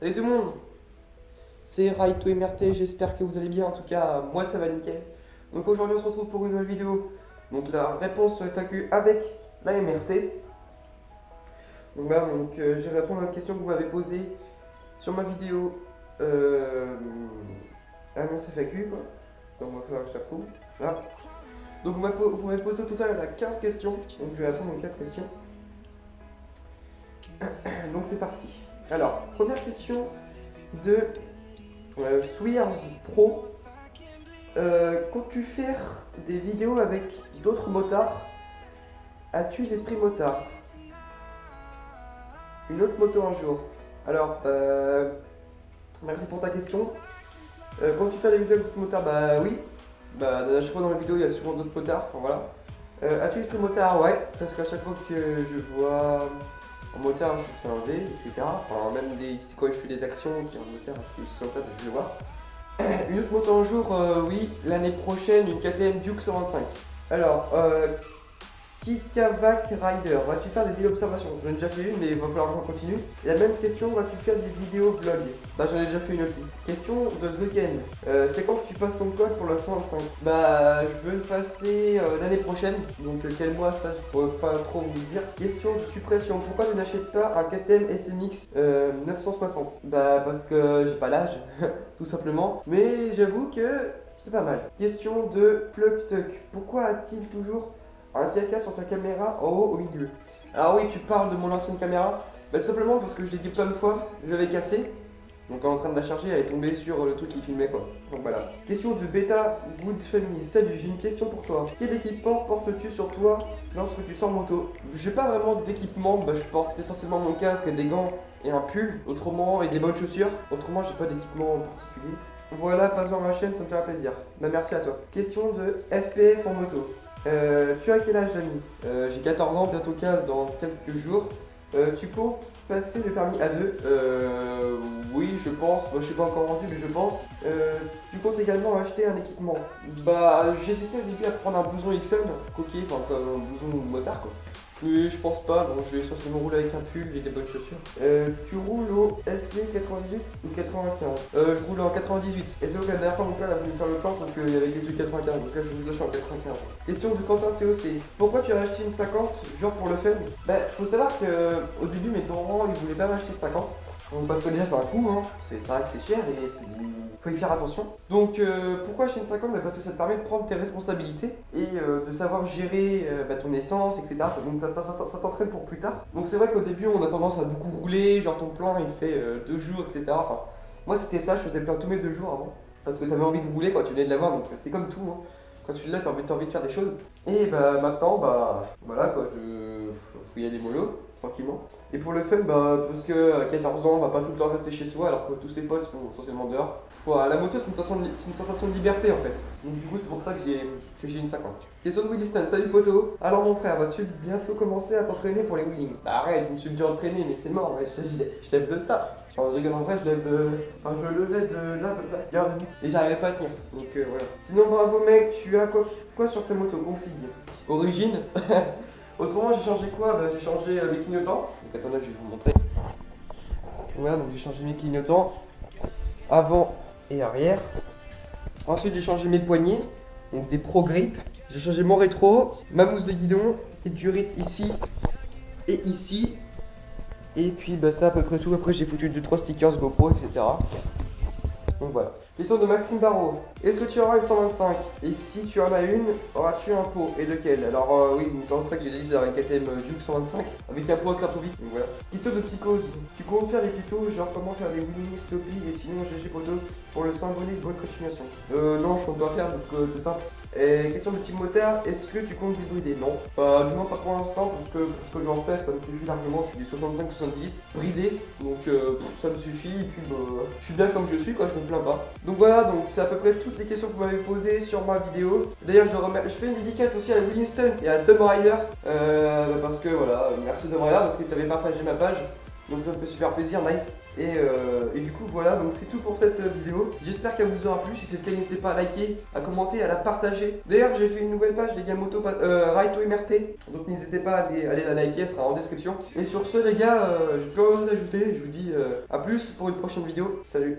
Salut tout le monde, c'est Raito MRT, j'espère que vous allez bien, en tout cas moi ça va nickel. Donc aujourd'hui on se retrouve pour une nouvelle vidéo, donc la réponse sur FAQ avec la MRT. Donc voilà, je vais répondre à une question que vous m'avez posée sur ma vidéo annonce FAQ quoi. Donc il va falloir que je la retrouve. Voilà. Donc vous m'avez posé au total 15 questions, donc je vais répondre aux 15 questions. Donc c'est parti. Alors, première question de Swears Pro. Comptes-tu faire des vidéos avec d'autres motards? As-tu l'esprit motard? Une autre moto un jour. Alors, merci pour ta question. Comptes-tu faire des vidéos avec d'autres motards? Bah oui. Bah, à chaque fois dans la vidéo, il y a souvent d'autres motards. Enfin voilà. As-tu l'esprit motard? Ouais. Parce qu'à chaque fois que je vois un motard, je me fais enlever, etc. Enfin, même quand je fais des actions, qu'il y a un motard, je vais voir. Une autre moto un jour, oui, l'année prochaine, une KTM Duke 125. Alors, Kikavak Rider, vas-tu faire des vidéos observations? J'en ai déjà fait une, mais il va falloir que j'en continue. Et la même question, vas-tu faire des vidéos vlog? Bah, j'en ai déjà fait une aussi. Question de The Ken, c'est quand que tu passes ton code pour le 125? Bah, je veux le passer l'année prochaine, donc quel mois ça, je pourrais pas trop vous dire. Question de suppression, pourquoi tu n'achètes pas un KTM SMX 960? Bah, parce que j'ai pas l'âge, tout simplement. Mais j'avoue que c'est pas mal. Question de PlugTuck, pourquoi a-t-il toujours un caca sur ta caméra en haut au milieu? Alors oui, tu parles de mon ancienne caméra. Bah, tout simplement parce que je l'ai dit plein de fois, je l'avais cassée. Donc en train de la charger, elle est tombée sur le truc qui filmait quoi. Donc voilà. Question de Beta Good Family. Salut, j'ai une question pour toi. Quel équipement portes-tu sur toi lorsque tu sors moto? J'ai pas vraiment d'équipement, bah, je porte essentiellement mon casque, des gants et un pull. Autrement, et des bonnes chaussures. Autrement, j'ai pas d'équipement particulier. Voilà, passe dans ma chaîne, ça me fait plaisir. Bah merci à toi. Question de FPF en moto. Tu as quel âge, l'ami? J'ai 14 ans, bientôt 15 dans quelques jours. Tu comptes passer le permis A2? Oui, je pense. Moi, je suis pas encore rendu, mais je pense. Tu comptes également acheter un équipement? Bah, j'hésitais au début à prendre un blouson XL, coquille, enfin comme un blouson motard quoi. Mais je pense pas, donc je vais essentiellement rouler avec un pull et des bonnes chaussures. Tu roules au SB 98 ou 95? Je roule en 98. Et c'est donc la dernière fois mon père a voulu me faire le plan, sauf qu'il y avait que du 95, donc là je suis en 95. Question de Quentin COC. Pourquoi tu as acheté une 50, genre pour le fun? Bah, faut savoir que au début mes parents ils voulaient pas m'acheter de 50. Donc, parce que déjà c'est un coût, hein. C'est vrai que c'est cher et faut y faire attention. Donc pourquoi acheter une 50? Bah, parce que ça te permet de prendre tes responsabilités et de savoir gérer ton essence, etc. Donc ça t'entraîne pour plus tard. Donc c'est vrai qu'au début on a tendance à beaucoup rouler, genre ton plan il fait 2 jours, etc. Enfin, moi c'était ça, je faisais le plan tous mes 2 jours avant. Parce que t'avais envie de rouler quand tu venais de l'avoir, donc c'est comme tout, hein. Quand tu l'as, t'as envie de faire des choses. Et bah maintenant, bah voilà quoi, faut y aller mollo, tranquillement. Et pour le fun, bah parce que à 14 ans, on va pas tout le temps rester chez soi alors que tous ses potes sont essentiellement dehors. Voilà, la moto c'est une sensation de liberté en fait. Donc du coup c'est pour ça que j'ai une 50. Question de Williston, salut poto. Alors mon frère, vas-tu bientôt commencer à t'entraîner pour les wheelings? Bah arrête, je me suis déjà entraîné mais c'est mort, ouais, je lève de ça. Enfin, je rigole en vrai, je levais de là, regarde, et j'arrivais pas à tenir. Donc voilà. Sinon bravo mec, tu as quoi sur ta moto? Config. Origine. Autrement j'ai changé quoi? Bah, j'ai changé mes clignotants. Donc attendez, je vais vous montrer. Voilà, donc j'ai changé mes clignotants avant et arrière. Ensuite j'ai changé mes poignées, donc des Pro Grip. J'ai changé mon rétro, ma mousse de guidon, et du rythme ici et ici. Et puis bah c'est à peu près tout. Après j'ai foutu 2-3 stickers GoPro, etc. Donc voilà. Question de Maxime Barraud. Est-ce que tu auras une 125? Et si tu en as une, auras-tu un pot? Et lequel? Alors oui, une 125, j'ai dit, c'est avec KTM Duke 125, avec un pot à Cracovie. Donc voilà. Question de Psychose. Tu comptes faire des tutos, genre comment faire des wheelies, stoppie, et sinon GG Poto pour le symbolique, bonne continuation. Non, je compte pas faire, donc c'est simple. Et question de Team Motard, est-ce que tu comptes hybrider? Non. Du moins pas pour l'instant, parce que ce que j'en fais, ça me suffit largement, je suis du 65-70, bridé, donc ça me suffit, et puis je suis bien comme je suis, quoi, je me plains pas. Donc voilà, donc c'est à peu près toutes les questions que vous m'avez posées sur ma vidéo. D'ailleurs, je fais une dédicace aussi à Williston et à Tom Rider, parce que voilà, merci Tom Rider, parce que tu avais partagé ma page. Donc ça me fait super plaisir, nice. Et du coup voilà, donc c'est tout pour cette vidéo. J'espère qu'elle vous aura plu. Si c'est le cas, n'hésitez pas à liker, à commenter, à la partager. D'ailleurs, j'ai fait une nouvelle page, les gars, moto Raito MRT. Donc n'hésitez pas à aller la liker, elle sera en description. Et sur ce, les gars, je peux rien vous ajouter. Je vous dis à plus pour une prochaine vidéo. Salut.